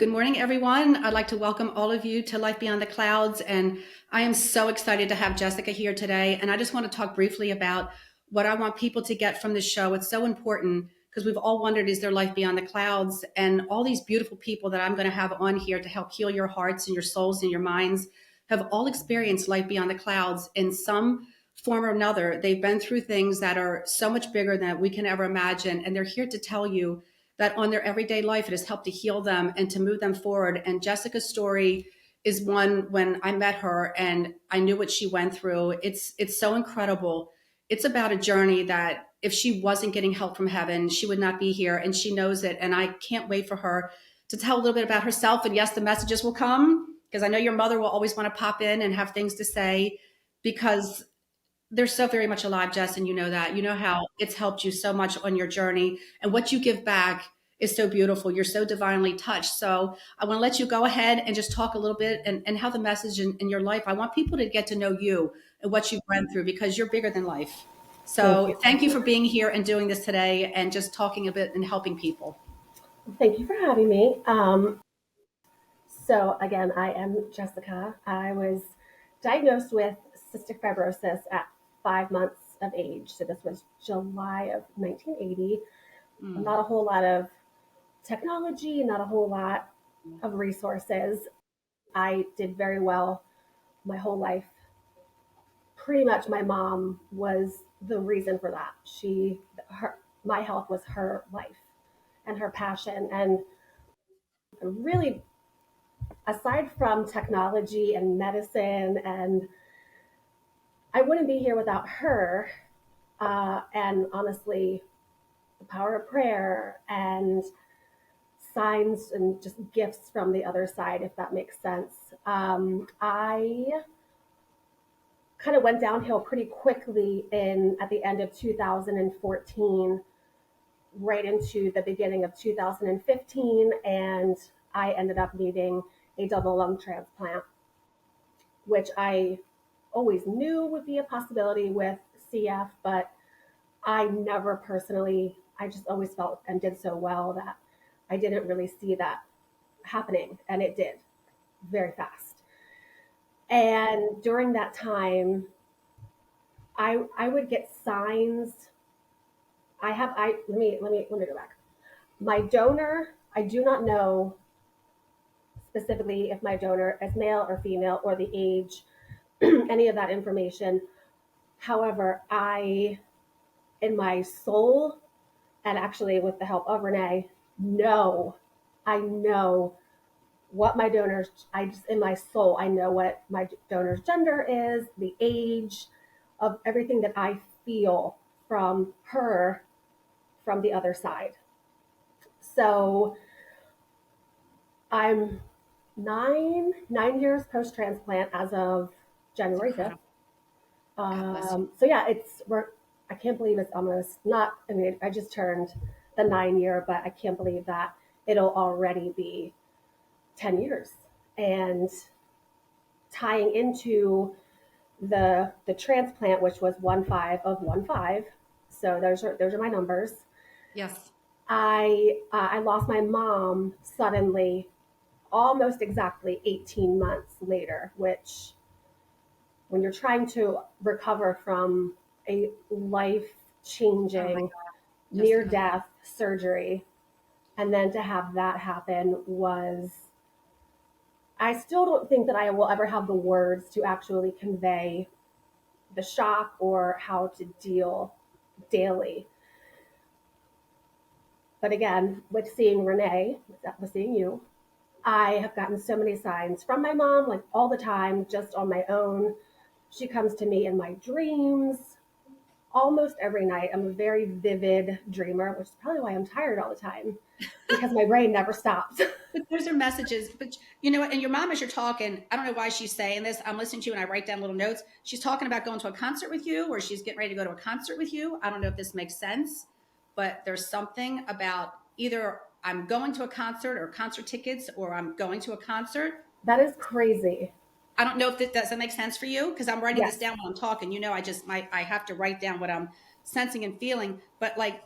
Good morning, everyone. I'd like to welcome all of you to Life Beyond the Clouds. And I am so excited to have Jessica here today. And I just want to talk briefly about what I want people to get from this show. It's so important because we've all wondered, is there life beyond the clouds? And all these beautiful people that I'm going to have on here to help heal your hearts and your souls and your minds have all experienced life beyond the clouds in some form or another. They've been through things that are so much bigger than we can ever imagine. And they're here to tell you that on their everyday life, it has helped to heal them and to move them forward. And Jessica's story is one when I met her and I knew what she went through. It's so incredible. It's about a journey that if she wasn't getting help from heaven, she would not be here. And she knows it. And I can't wait for her to tell a little bit about herself. And yes, the messages will come because I know your mother will always want to pop in and have things to say because they're so very much alive, Jess, and you know that. You know how it's helped you so much on your journey, and what you give back is so beautiful. You're so divinely touched. So I want to let you go ahead and just talk a little bit and how the message in your life. I want people to get to know you and what you've went through because you're bigger than life. Thank you. So thank you for being here and doing this today and just talking a bit and helping people. Thank you for having me. So again, I am Jessica. I was diagnosed with cystic fibrosis at 5 months of age. So this was July of 1980. Not a whole lot of technology, not a whole lot of resources. I did very well my whole life. Pretty much my mom was the reason for that. My health was her life and her passion. And really, aside from technology and medicine, and I wouldn't be here without her. And honestly, the power of prayer and signs and just gifts from the other side, if that makes sense. I kind of went downhill pretty quickly in at the end of 2014, right into the beginning of 2015, and I ended up needing a double lung transplant, which I always knew would be a possibility with CF, but I never personally, I just always felt and did so well that I didn't really see that happening, and it did very fast. And during that time, I would get signs. Let me go back. My donor, I do not know specifically if my donor is male or female or the age, any of that information. However, in my soul, and actually with the help of Renee, I know what my donors, in my soul, I know what my donor's gender is, the age of everything that I feel from her, from the other side. So I'm nine years post transplant as of January 5th. So yeah, I can't believe it's almost not. I mean, I just turned the 9 year, but I can't believe that it'll already be 10 years. And tying into the transplant, which was 1/5 of 1/5. So those are my numbers. Yes. I lost my mom suddenly, almost exactly 18 months later, which when you're trying to recover from a life-changing near-death surgery, and then to have that happen was, I still don't think that I will ever have the words to actually convey the shock or how to deal daily. But again, with seeing Renee, with seeing you, I have gotten so many signs from my mom, like all the time, just on my own. She comes to me in my dreams almost every night. I'm a very vivid dreamer, which is probably why I'm tired all the time, because my brain never stops. But those are messages. But you know what? And your mom, as you're talking, I don't know why she's saying this. I'm listening to you and I write down little notes. She's talking about going to a concert with you, or she's getting ready to go to a concert with you. I don't know if this makes sense, but there's something about either I'm going to a concert or concert tickets, or I'm going to a concert. That is crazy. I don't know if that doesn't make sense for you because I'm writing Yes. this down while I'm talking. You know, I have to write down what I'm sensing and feeling. But like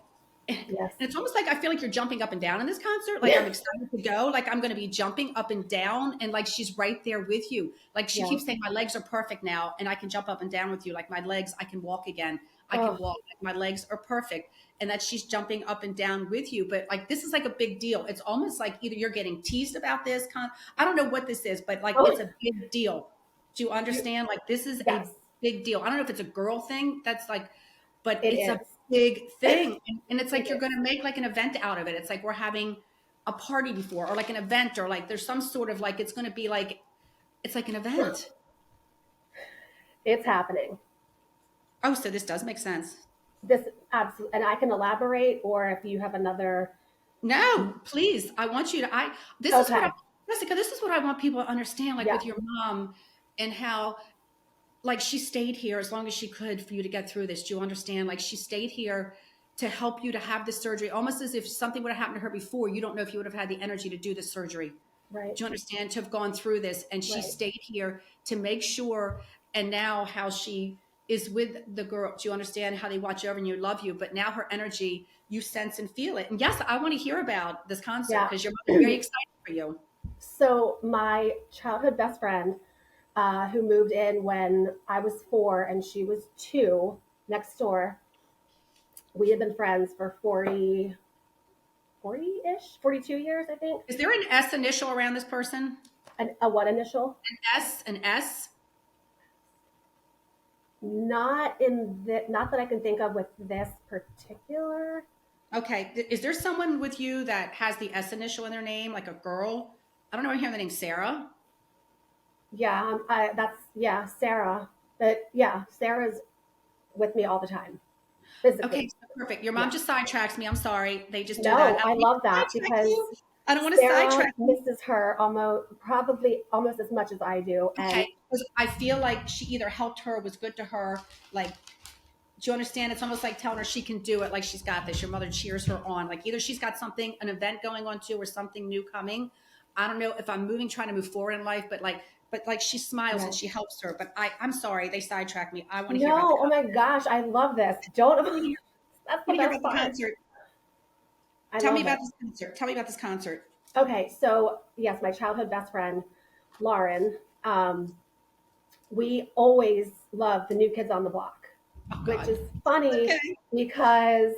Yes. And it's almost like I feel like you're jumping up and down in this concert. Like I'm excited to go. Like I'm going to be jumping up and down, and like she's right there with you. Like she Yeah. keeps saying, "My legs are perfect now, and I can jump up and down with you. Like my legs, I can walk again. I can Oh, walk. Like my legs are perfect." And that she's jumping up and down with you. But like this is like a big deal. It's almost like either you're getting teased about this. I don't know what this is, but like oh, it's a big deal. Do you you, understand? Like this is yes, a big deal. I don't know if it's a girl thing. That's like, but it it's a is. big thing. And it's It like you're is. going to make like an event out of it. It's like we're having a party before, or like an event, or like there's some sort of like it's going to be like it's like an event. It's happening. Oh, so this does make sense. This absolutely, and I can elaborate, or if you have another. No, please. I want you to this is what I Okay. Jessica, this is what I want people to understand, like Yeah. with your mom, and how like she stayed here as long as she could for you to get through this. Do you understand? Like she stayed here to help you to have the surgery, almost as if something would have happened to her before. You don't know if you would have had the energy to do the surgery. Right. Do you understand? To have gone through this, and she Right. stayed here to make sure. And now how she is with the girl. Do you understand how they watch over and you love you? But now her energy, you sense and feel it. And yes, I want to hear about this concert Yeah. because your mother's very excited for you. So my childhood best friend, who moved in when I was 4 and she was 2, next door. We had been friends for 40-ish, 42 years, I think. Is there an S initial around this person? And a what initial? An S. Not that I can think of with this particular. Okay. Is there someone with you that has the S initial in their name, like a girl? I don't know. I hear the name Sarah. Yeah, yeah, Sarah. But yeah, Sarah's with me all the time, Okay, physically. so perfect. Your mom Yeah. just sidetracks me. I'm sorry. They just do that. No, I I don't mean love to that sidetrack because you. I don't want to Sarah sidetrack you. misses her probably almost as much as I do. Okay. And 'Cause I feel like she either helped her, was good to her. Like, do you understand? It's almost like telling her she can do it, like she's got this. Your mother cheers her on. Like either she's got something, an event going on too, or something new coming. I don't know if I'm trying to move forward in life, but like she smiles and yeah. she helps her. But I'm sorry, they sidetracked me. I want to hear about the No, oh my concert. gosh, I love this. Don't I want to hear, That's I the want to hear best about the part. concert. I Tell me love about it. this concert. Tell me about this concert. Okay, so yes, my childhood best friend, Lauren, we always loved the New Kids on the Block, Oh which God. is funny Okay. because,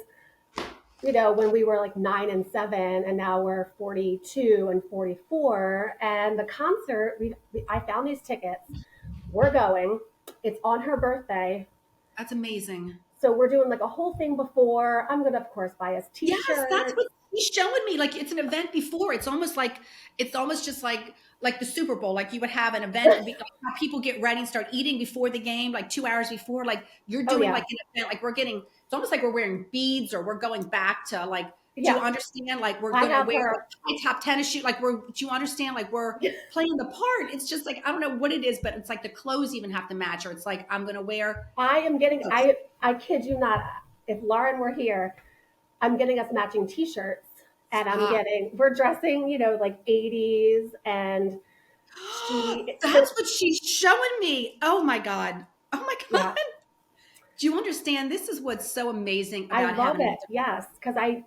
when we were like 9 and 7, and now we're 42 and 44, and the concert, I found these tickets. We're going. It's on her birthday. That's amazing. So we're doing like a whole thing before. I'm going to, of course, buy us t Yes, that's shirts. what he's showing me. Like it's an event before. It's almost just like the Super Bowl. Like you would have an event and like how people get ready and start eating before the game, like 2 hours before. Like you're Oh, doing like yeah. an event. Like we're getting. It's almost like we're wearing beads or we're going back to like. Do you Yes. understand? Like we're I gonna have wear her. high top tennis shoes. Like we're. Do you understand? Like we're playing the part. It's just like I don't know what it is, but it's like the clothes even have to match. Or it's like I'm gonna wear. I am getting, I kid you not, if Lauren were here, I'm getting us matching t shirts, and Stop. we're dressing, like 80s. And so That's what she's showing me. Oh my God. Oh my God. yeah, Do you understand? This is what's so amazing I about love having a it. Yes. Because my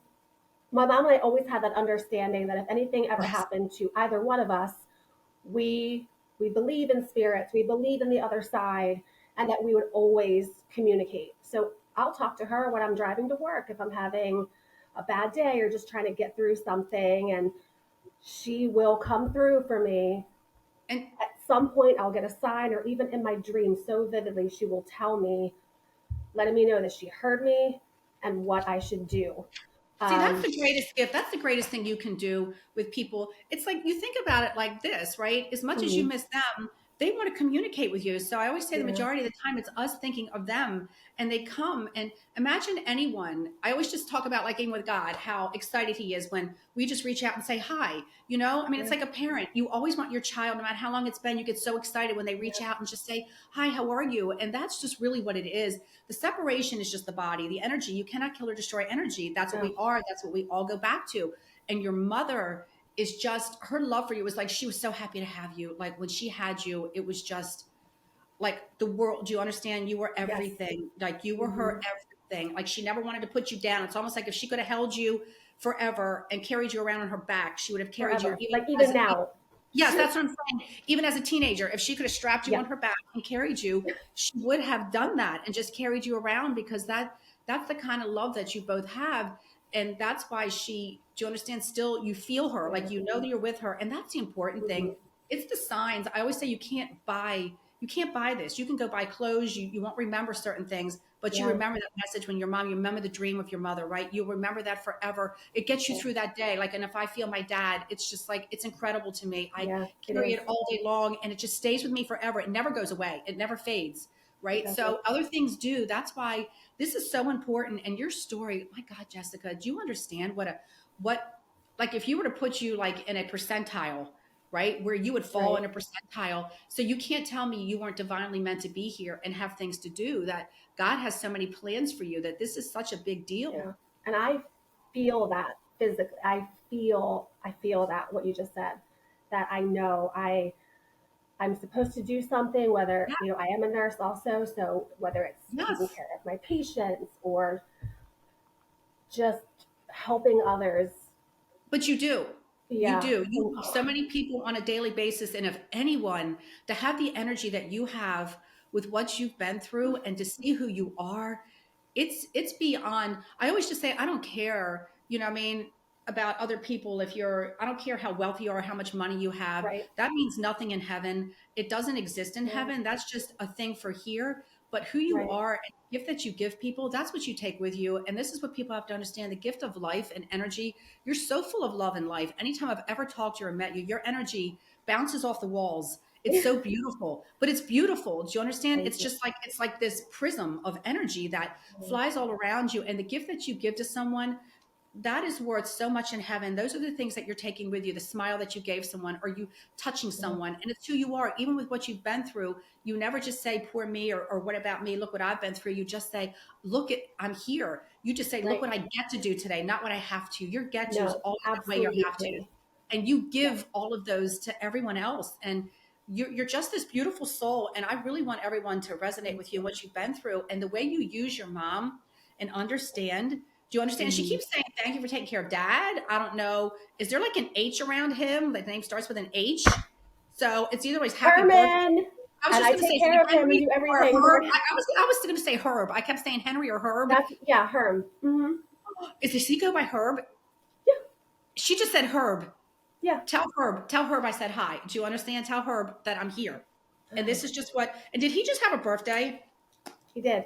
mom and I always had that understanding that if anything ever yes. happened to either one of us, we we believe in spirits, we believe in the other side, and that we would always communicate. So I'll talk to her when I'm driving to work if I'm having a bad day or just trying to get through something, and she will come through for me. And At some point I'll get a sign, or even in my dreams so vividly she will tell me, letting me know that she heard me and what I should do. see, that's um, the greatest gift. That's the greatest thing you can do with people. It's like you think about it like this, right? As much as you mhm, miss them, they want to communicate with you. So I always say the yeah, majority of the time it's us thinking of them and they come and imagine anyone. I always just talk about like being with God, how excited he is when we just reach out and say hi. You know, I mean, it's yeah, like a parent. You always want your child, no matter how long it's been, you get so excited when they reach yeah, out and just say, hi, how are you? And that's just really what it is. The separation is just the body, the energy. You cannot kill or destroy energy. That's what no, we are. That's what we all go back to. And your mother is just her love for you was like she was so happy to have you. Like when she had you, it was just like the world. Do you understand? You were yes, everything. Like you were her hmm, thing. Like she never wanted to put you down. It's almost like if she could have held you forever and carried you around on her back, she would have carried you Forever. even Like as even a, now. yes, that's what I'm saying. Even as a teenager, if she could have strapped you Yeah. on her back and carried you, she would have done that and just carried you around because that's the kind of love that you both have. And that's why do you understand? Still, you feel her, Yeah. like you know that you're with her. And that's the important Hmm. thing. It's the signs. I always say you can't buy this. You can go buy clothes. You won't remember certain things, but you Yeah. remember that message when your mom, you remember the dream of your mother, right? You'll remember that forever. It gets you Yeah. through that day. Like, and if I feel my dad, it's just like, it's incredible to me. I Yeah. It carry is. it all day long and it just stays with me forever. It never goes away. It never fades. It Right. doesn't. So other things do. That's why this is so important. And your story, my God, Jessica, do you understand like if you were to put you like in a percentile, right, where you would fall in Right. a percentile. So you can't tell me you weren't divinely meant to be here and have things to do, that God has so many plans for you, that this is such a big deal. Yeah. And I feel that physically. I feel that what you just said. That I know I'm supposed to do something, whether, Yeah. I am a nurse also, so whether it's taking Yes. care of my patients or just helping others. But you do. You Yeah. do. You help so many people on a daily basis. And if anyone to have the energy that you have with what you've been through and to see who you are, it's beyond. I always just say, I don't care, what I mean, about other people. I don't care how wealthy you are, how much money you have. Right. That means nothing in heaven. It doesn't exist in Yeah. heaven. That's just a thing for here. But who you Right. are and the gift that you give people, that's what you take with you. And this is what people have to understand: the gift of life and energy. You're so full of love and life. Anytime I've ever talked to you or met you, your energy bounces off the walls. It's so beautiful, but it's beautiful. Do you understand? Thank It's you. just like, it's like this prism of energy that Yeah. flies all around you. And the gift that you give to someone, that is worth so much in heaven. Those are the things that you're taking with you: the smile that you gave someone, or you touching Yeah. someone. And it's who you are. Even with what you've been through, you never just say, poor me, or what about me? Look what I've been through. You just say, look at, I'm here. You just say, look Right. what I get to do today, not what I have to. Your get tos No, always outweigh your have tos. absolutely. And you Yeah. give all of those to everyone else. And you're just this beautiful soul. And I really want everyone to resonate Thank with you and you. what you've been through and the way you use your mom and understand. Do you understand? She Mhm. keeps saying, thank you for taking care of dad. I don't know. Is there like an H around him? The name starts with an H. So it's either always happy birthday. Herman, I was and just I going to say take care of him. We Henry do or everything for Herb. him. I was going to say Herb. I kept saying Henry or Herb. That's yeah, Herm. Does he go by Herb? Yeah. She just said Herb. Yeah. Tell Herb I said hi. Do you understand? Tell Herb that I'm here. And this is just what, and did he just have a birthday? He did.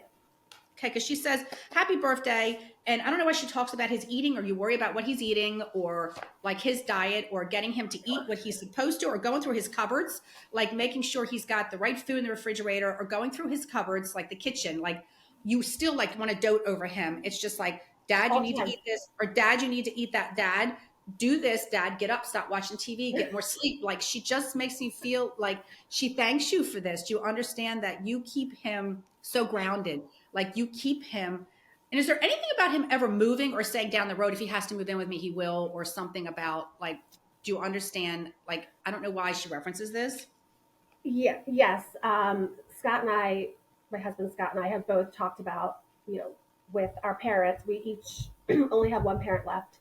Okay, because she says happy birthday, and I don't know why she talks about his eating, or you worry about what he's eating, or like his diet, or getting him to eat what he's supposed to, or going through his cupboards, like making sure he's got the right food in the refrigerator, or going through his cupboards, like the kitchen. Like you still like want to dote over him. It's just like, Dad, you All the need to time. eat this, or Dad, you need to eat that. Dad, do this. Dad, get up, stop watching TV, get more sleep. Like she just makes me feel like she thanks you for this. Do you understand that you keep him so grounded? Like you keep him. And is there anything about him ever moving or saying down the road, if he has to move in with me, he will, or something about like, do you understand? Like, I don't know why she references this. Yeah. Yes. Scott and I, my husband Scott and I, have both talked about, with our parents. We each only have one parent left,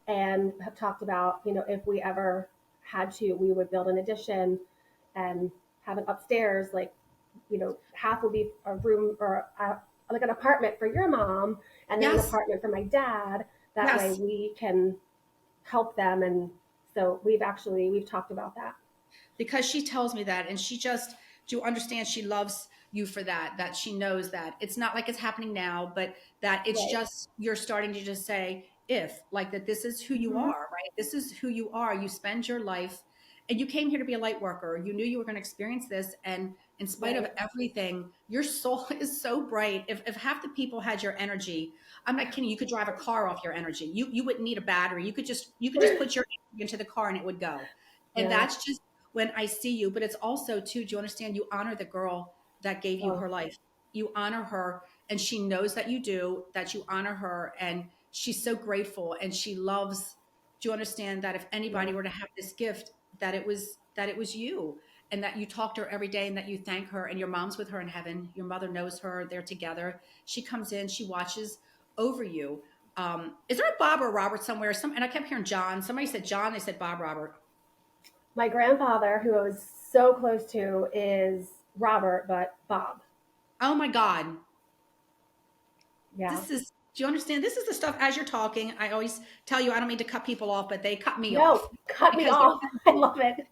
and have talked about, if we ever had to, we would build an addition and have an upstairs, like, half would be a room or like an apartment for your mom, and then an Yes. apartment for my dad. That way Yes. we can help them. And so we've talked about that. Because she tells me that, and she just, do you understand, she loves you for that she knows that it's not like it's happening now, but that it's Right. just, you're starting to just say, if like that, this is who you Hmm. are, right? This is who you are. You spend your life, and you came here to be a light worker. You knew you were going to experience this, and in spite of Right. everything, your soul is so bright. If half the people had your energy, I'm not kidding, you could drive a car off your energy. You wouldn't need a battery. You could just put your energy into the car and it would go. And Yeah. that's just when I see you. But it's also too, do you understand? You honor the girl that gave you Oh, her life. You honor her, and she knows that you do, that you honor her, and she's so grateful, and she loves. Do you understand that if anybody yeah. were to have this gift, that it was you? and that you talk to her every day and that you thank her, and your mom's with her in heaven. Your mother knows her. They're together. She comes in, she watches over you. Is there a Bob or Robert somewhere? And I kept hearing John. Somebody said John. They said Bob Robert. My grandfather, who I was so close to, is Robert, but Bob. Oh my God. Yeah. Do you understand? This is the stuff as you're talking. I always tell you, I don't mean to cut people off, but they cut me No, off cut me because off. I love it.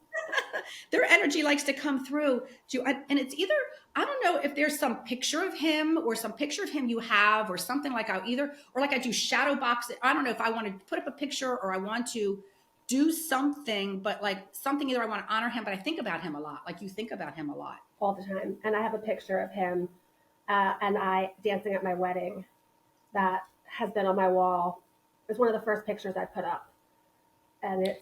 their energy likes to come through. And it's either, I don't know if there's some picture of him or some picture of him you have or something like or like I do shadow box. I don't know if I want to put up a picture or I want to do something, but like something either I want to honor him, but I think about him a lot. Like you think about him a lot. All the time. And I have a picture of him and I dancing at my wedding that has been on my wall. It's one of the first pictures I put up. And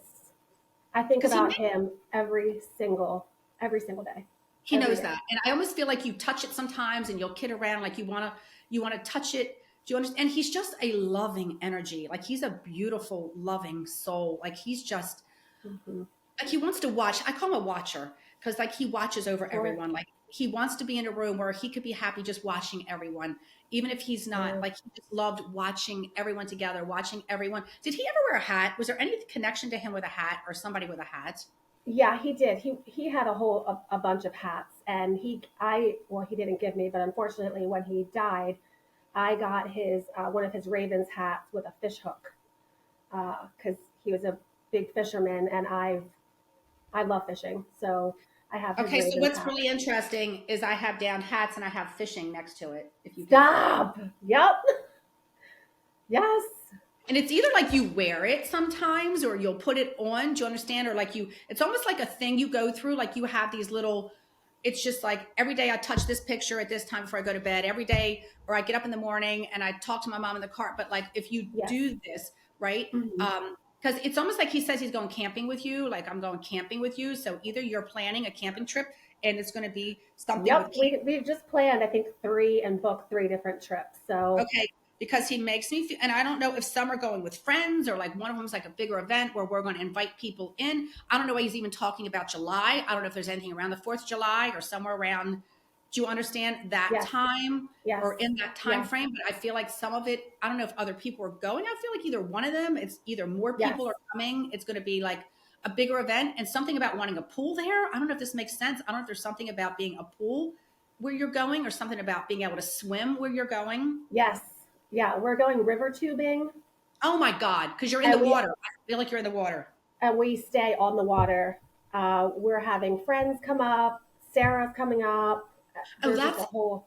I think Because about him every single day. he Every knows day. that. And I almost feel like you touch it sometimes and you'll kid around like you want to touch it. Do you understand? And he's just a loving energy. Like he's a beautiful, loving soul. Like he's just Mm-hmm. like he wants to watch. I call him a watcher because like he watches over Sure. everyone. Like he wants to be in a room where he could be happy just watching everyone, even if he's not. Yeah. Like he just loved watching everyone together, watching everyone. Did he ever wear a hat? Was there any connection to him with a hat or somebody with a hat? Yeah, he did. He had a bunch of hats, and he didn't give me, but unfortunately, when he died, I got his one of his Ravens hats with a fish hook because he was a big fisherman, and I love fishing, so I have his Okay, so Ravens what's hat. really interesting is I have down hats and I have fishing next to it. If you can see. Stop. Yep. Yes. And it's either like you wear it sometimes or you'll put it on. Do you understand? Or like it's almost like a thing you go through. Like you have these little, it's just like every day I touch this picture at this time before I go to bed, every day, or I get up in the morning and I talk to my mom in the car. But like if you Yes. do this, right? Hmm. Because it's almost like he says he's going camping with you. Like I'm going camping with you. So either you're planning a camping trip and it's going to be something with Yep. We've just planned, I think, booked three different trips. So okay, because he makes me feel, and I don't know if some are going with friends or like one of them is like a bigger event where we're going to invite people in. I don't know why he's even talking about July. I don't know if there's anything around the 4th of July or somewhere around, do you understand that yes, time yes, or in that time yes, frame? But I feel like some of it, I don't know if other people are going. I feel like either one of them, it's either more yes, people are coming, it's going to be like a bigger event and something about wanting a pool there. I don't know if this makes sense. I don't know if there's something about being a pool where you're going or something about being able to swim where you're going. yes. Yeah, we're going river tubing, Oh my God, because you're in the and we water. I feel like you're in the water. and we stay on the water. We're having friends come up. Sarah's coming up. Oh, There's just a that's, whole.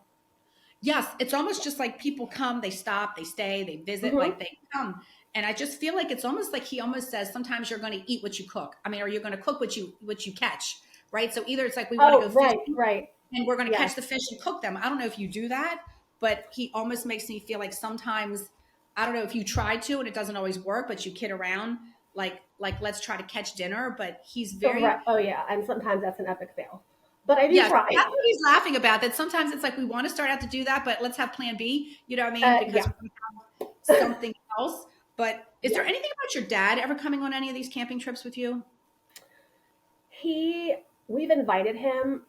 yes, it's almost just like people come, they stop, they stay, they visit, Hmm. like they come. And I just feel like it's almost like he almost says sometimes you're going to eat what you cook. I mean, or you're going to cook what you catch, right? So either it's like we want to Oh, go right, fishing right. and we're going to Yes, catch the fish and cook them. I don't know if you do that, but he almost makes me feel like sometimes I don't know if you try to and it doesn't always work, but you kid around like let's try to catch dinner. But he's very correct. Oh, yeah, and sometimes that's an epic fail, but I do yes, try. that's what he's laughing about. That sometimes it's like we want to start out to do that, but let's have plan B. You know what I mean? Because Yeah, we have something else. But is there yeah. anything about your dad ever coming on any of these camping trips with you? We've invited him.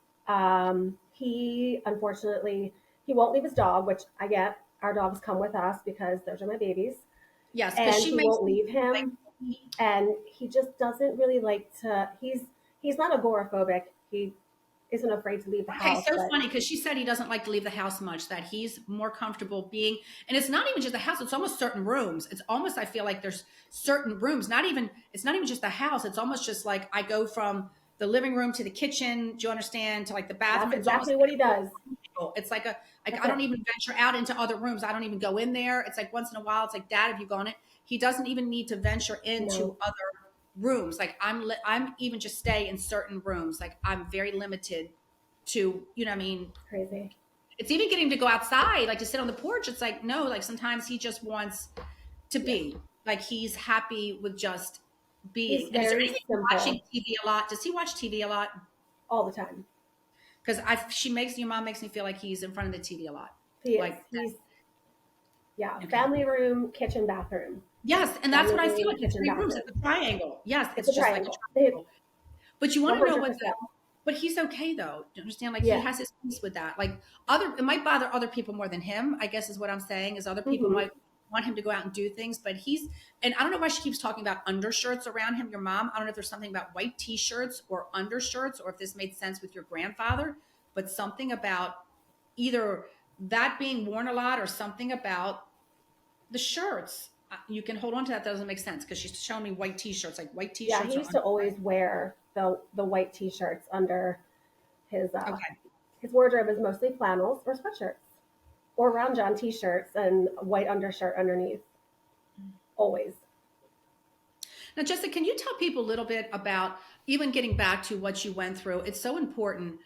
He unfortunately he won't leave his dog, which I get. Our dogs come with us because those are my babies, Yes, because and she he makes won't me leave feel like him. And he just doesn't really like to. He's not agoraphobic. He isn't afraid to leave the okay, house, so but funny because she said he doesn't like to leave the house much, that he's more comfortable being, and it's not even just the house, it's almost certain rooms. It's almost, I feel like there's certain rooms, it's not even just the house. It's almost just like I go from the living room to the kitchen, do you understand, to like the that's bathroom. It's almost exactly what he does. it's like That's I don't it. even venture out into other rooms. I don't even go in there. It's like once in a while, it's like, Dad, have you gone in? He doesn't even need to venture No, into other rooms. Like I'm even just stay in certain rooms. Like I'm very limited to, you know what I mean? it's crazy. It's even getting to go outside, like to sit on the porch. It's like, no, like sometimes he just wants to Yes, be like he's happy with just he's being. And is there very anything watching simple TV a lot? Does he watch TV a lot? all the time. Because your mom makes me feel like he's in front of the TV a lot. He is. Like, He's yeah. okay. Family room, kitchen, bathroom. Yes, and that's Family what I feel room, like. The kitchen, 3 rooms. bathroom. It's a triangle. Yes, It's it's a just like a triangle. triangle. But you want One to know hundred what percent. but he's okay though. Do you understand? Like he Yeah. has his peace with that. Like it might bother other people more than him, I guess is what I'm saying, is other people Hmm. might want him to go out and do things, but and I don't know why she keeps talking about undershirts around him, your mom. I don't know if there's something about white t-shirts or undershirts, or if this made sense with your grandfather, but something about either that being worn a lot or something about the shirts. You can hold on to that. That doesn't make sense because she's showing me white t-shirts, like white Yeah, t-shirts he or used to underwear. always wear the white t-shirts under his Okay. his wardrobe is mostly flannels or sweatshirts or round john t-shirts and white undershirt underneath. Always. Now, Jessica, can you tell people a little bit about even getting back to what you went through? It's so important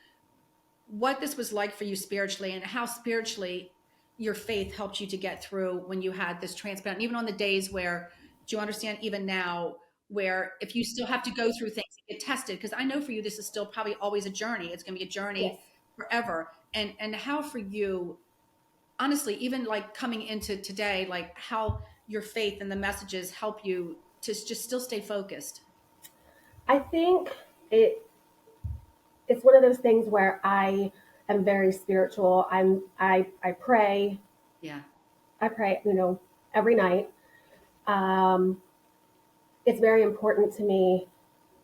what this was like for you spiritually and how spiritually your faith helped you to get through when you had this transplant. And even on the days where, do you understand, even now, where if you still have to go through things and get tested, because I know for you, this is still probably always a journey. It's going to be a Yes. journey forever. And how for you, honestly, even like coming into today, like how your faith and the messages help you to just still stay focused. I think it it's one of those things where I am very spiritual. I pray. Yeah. I pray, every night. Um, it's very important to me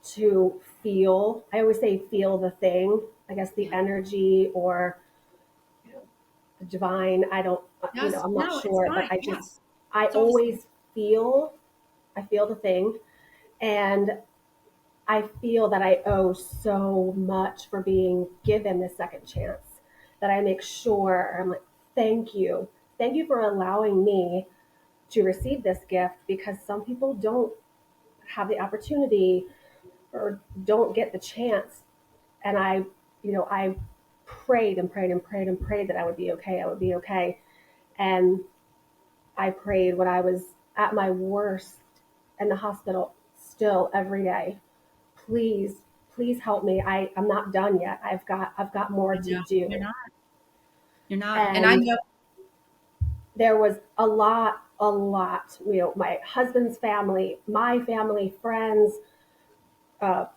to feel. I always say feel the thing. I guess the Yeah. energy or the divine. I don't. Yes. I'm not No, it's sure, but fine. Yes. I It's all the same. always feel. I feel the thing, and I feel that I owe so much for being given this second chance that I make sure I'm like, thank you. Thank you for allowing me to receive this gift because some people don't have the opportunity or don't get the chance. And I prayed and prayed and prayed and prayed that I would be okay. I would be okay. And I prayed when I was at my worst in the hospital still every day. Please, please help me. I'm not done yet. I've got more I to know. You're do. not. You're not. And I And know. there was a lot, my husband's family, my family, friends,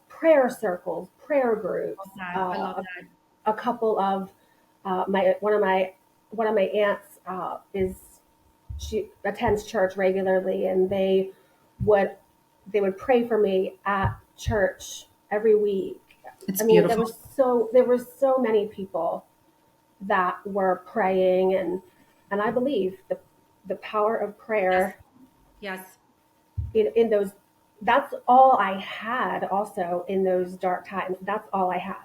prayer circles, prayer groups, I love that. a couple of my one of my aunts is she attends church regularly, and would they would pray for me at church every week. It's I mean, beautiful. there were so many people that were praying, and I believe the power of Yes. prayer Yes. in those. That's all I had. Also, in those dark times, that's all I had.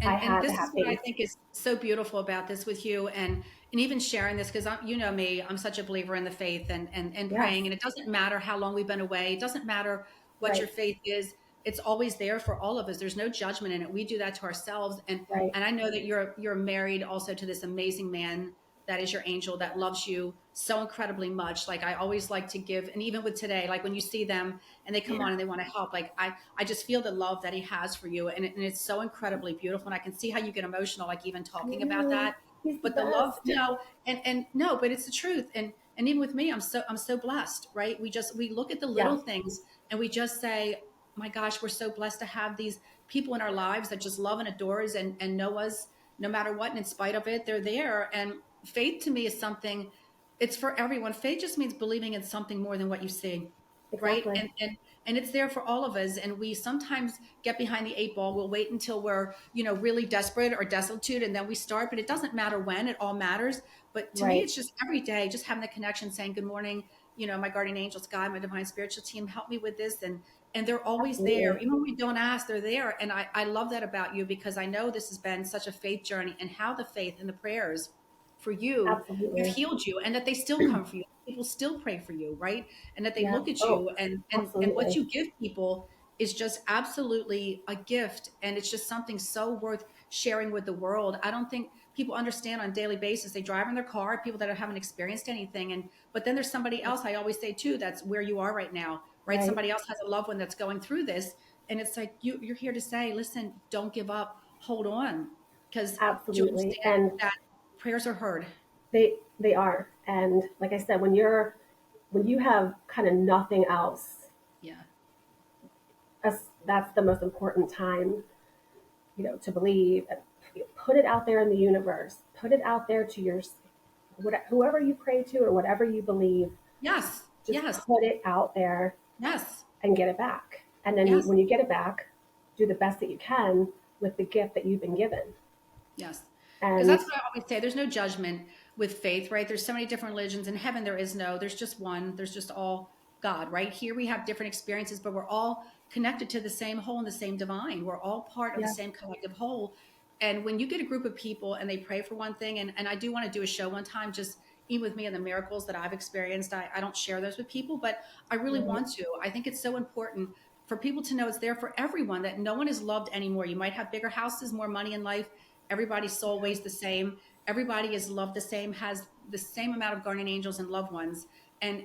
I And had to this is have what I faith. think is so beautiful about this with you, and even sharing this, because you know me, I'm such a believer in the faith and Yes, praying, and it doesn't matter how long we've been away. It doesn't matter what your right, faith is. It's always there for all of us. There's no judgment in it. We do that to ourselves. right. And I know that you're married also to this amazing man that is your angel that loves you so incredibly much. Like I always like to give, and even with today, like when you see them and they come Yeah, on and they want to help, like I just feel the love that he has for you, and it's so incredibly beautiful. And I can see how you get emotional, like even I talking about know. that. He's the But the love, best. and no, but it's the truth. And even with me, I'm so blessed, right? We look at the Yeah, little things and we just say, my gosh, we're so blessed to have these people in our lives that just love and adore us and know us no matter what. And in spite of it, they're there. And faith to me is something, it's for everyone. Faith just means believing in something more than what you see, right? exactly. And it's there for all of us. And we sometimes get behind the eight ball. We'll wait until we're, really desperate or destitute, and then we start. But it doesn't matter when, it all matters. But to me, Right. it's just every day, just having the connection, saying, good morning, my guardian angels, God, my divine spiritual team, help me with this. And they're always there. Absolutely. Even when we don't ask, they're there. And I love that about you because I know this has been such a faith journey, and how the faith and the prayers for you have Absolutely. healed you, and that they still come for you. People still pray for you, right? And that they Yeah. look at Oh, you, and what absolutely. you give people is just absolutely a gift, and it's just something so worth sharing with the world. I don't think people understand on a daily basis. They drive in their car, people that haven't experienced anything, but then there's somebody else, I always say too, that's where you are right now, right? Right. Somebody else has a loved one that's going through this, and it's like you're here to say, listen, don't give up, hold on, because do you Absolutely. understand And that prayers are heard? they are. And like I said, when you have kind of nothing else, Yeah. that's the most important time to believe, and put it out there in the universe, put it out there to your whoever you pray to or whatever you believe. Yes. Just Yes. put it out there Yes. and get it back. And then Yes. when you get it back, do the best that you can with the gift that you've been given. Yes. Because And that's what I always say. There's no judgment with faith, right? There's so many different religions. In heaven, there is no, there's just one. There's just all God, right? Here we have different experiences, but we're all connected to the same whole and the same divine. We're all part of the yeah, same collective whole. And when you get a group of people and they pray for one thing, and I do want to do a show one time, just even with me and the miracles that I've experienced, I don't share those with people, but I really right. want to. I think it's so important for people to know it's there for everyone, that no one is loved anymore. You might have bigger houses, more money in life. Everybody's soul Yeah, weighs the same. Everybody is loved the same, has the same amount of guardian angels and loved ones. And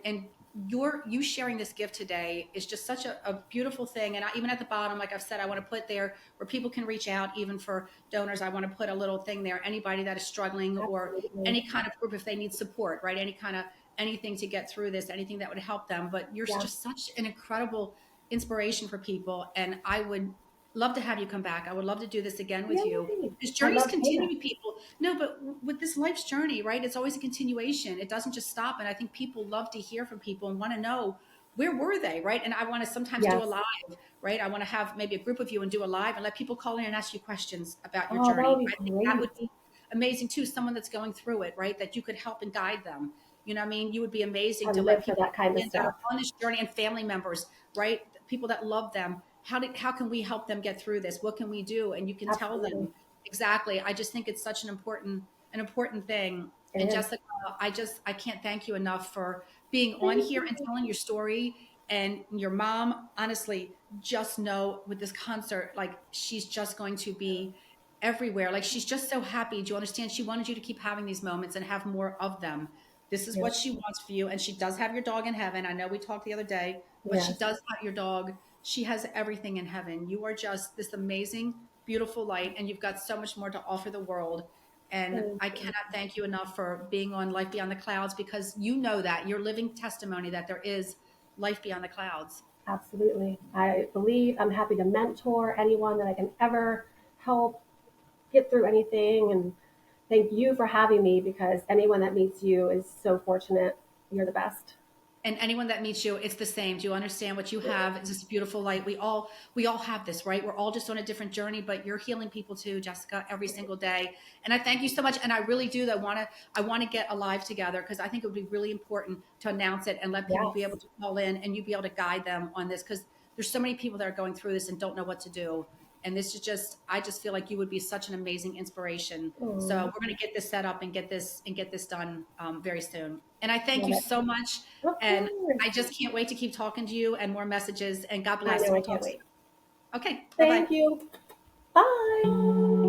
you sharing this gift today is just such a beautiful thing. And even at the bottom, like I've said, I want to put there where people can reach out, even for donors. I want to put a little thing there. Anybody that is struggling, or absolutely. any kind of group, if they need support, right? Any kind of anything to get through this, anything that would help them. But you're Yeah. just such an incredible inspiration for people. And I would love to have you come back. I would love to do this again with you. Yay. Because I'd journeys love to hear continue that. with people. No, but with this life's journey, right? It's always a continuation. It doesn't just stop. And I think people love to hear from people and want to know, where were they, right? And I want to sometimes do a Yes. live, right? I want to have maybe a group of you and do a live and let people call in and ask you questions about your Oh, that journey. would be I think that would great. be amazing too. Someone that's going through it, right? That you could help and guide them. You know what I mean? You would be amazing I to let live for people that kind call of in that are stuff. on this journey, and family members, right? People that love them. How can we help them get through this? What can we do? And you can tell Absolutely. them exactly. I just think it's such an important thing. It And is. Jessica, I can't thank you enough for being on Thank here and you. telling your story. And your mom, honestly, just know with this concert, like she's just going to be everywhere. Like she's just so happy. Do you understand? She wanted you to keep having these moments and have more of them. This is Yes. what she wants for you. And she does have your dog in heaven. I know we talked the other day, but she Yes. does have your dog. She has everything in heaven. You are just this amazing, beautiful light, and you've got so much more to offer the world. And Thank I you. cannot thank you enough for being on Life Beyond the Clouds, because you know that you're living testimony that there is life beyond the clouds. Absolutely. I believe I'm happy to mentor anyone that I can ever help get through anything. And thank you for having me, because anyone that meets you is so fortunate. You're the best. And anyone that meets you, it's the same. Do you understand what you have? It's this beautiful light. We all have this, right? We're all just on a different journey, but you're healing people too, Jessica, every single day. And I thank you so much. And I really do. I want to get alive together, because I think it would be really important to announce it and let people be able Yes. to call in and you be able to guide them on this, because there's so many people that are going through this and don't know what to do. And this is just, I just feel like you would be such an amazing inspiration. So Oh, we're going to get this set up and get this done very soon. And I thank love you it. so much. Of And course. I just can't wait to keep talking to you and more messages. And God I bless. know And I we'll talk can't wait. soon. Okay. Bye bye. Thank you. Bye.